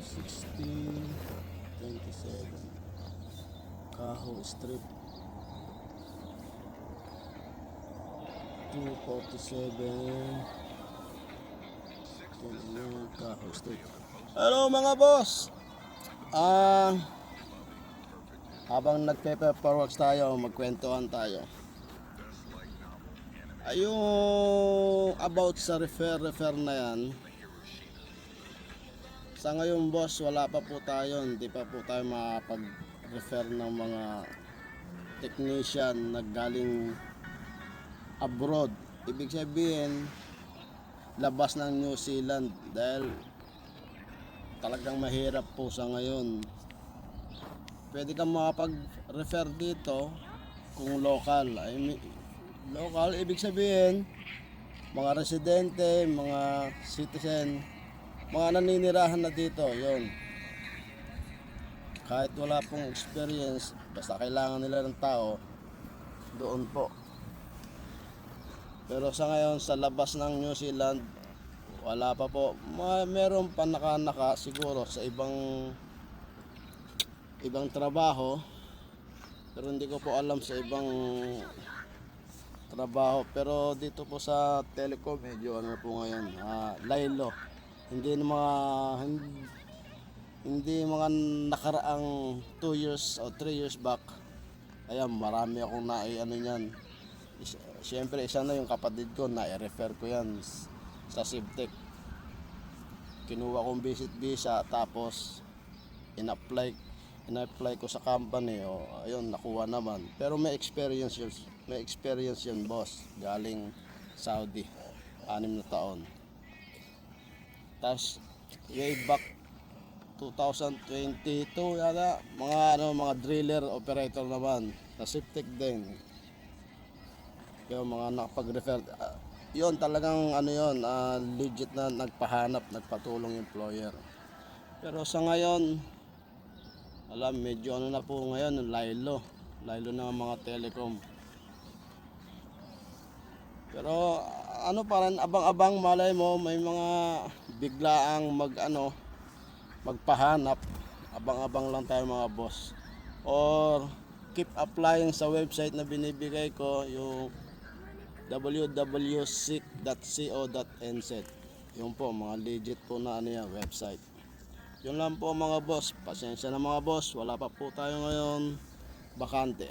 1627 Kaho Strip 247 Kaho Strip. Hello mga boss, habang nagpe-paperworks tayo, magkwentuhan tayo. Yung about sa refer na yan, sa ngayon boss, wala pa po tayo, hindi pa po tayo makapag-refer ng mga technician na galing abroad. Ibig sabihin, labas ng New Zealand, dahil talagang mahirap po sa ngayon. Pwede kang makapag-refer dito kung local. Local, ibig sabihin, mga residente, mga citizen, mga naninirahan na dito, yon. Kahit wala pong experience, basta kailangan nila ng tao, doon po. Pero sa ngayon, sa labas ng New Zealand, wala pa po. Meron pa naka siguro sa ibang trabaho, pero hindi ko po alam sa ibang trabaho. Pero dito po sa telecom, medyo ano po ngayon, laylo. Hindi mga nakaraang 2 years o 3 years back. Ayan, marami akong ano yan. Siyempre, isa na yung kapatid ko, na-refer ko yan sa Civtech. Kinuha kong visit visa, tapos in-apply ko sa company, ayun, nakuha naman. Pero may experience yun boss, galing Saudi, 6 na taon. Tapos way back 2022 yata, mga driller operator naman na Civtech din. Yung mga nakapag-refer, yun talagang legit na nagpahanap, nagpatulong employer. Pero sa ngayon, medyo na po ngayon, laylo na mga telecom. Pero pa rin, abang-abang, malay mo may mga biglaang magpahanap. Abang-abang lang tayo mga boss, or keep applying sa website na binibigay ko, yung www.sic.co.nz. Yun po, mga legit po na website. Yun lang po mga boss, pasensya na mga boss, wala pa po tayo ngayon bakante.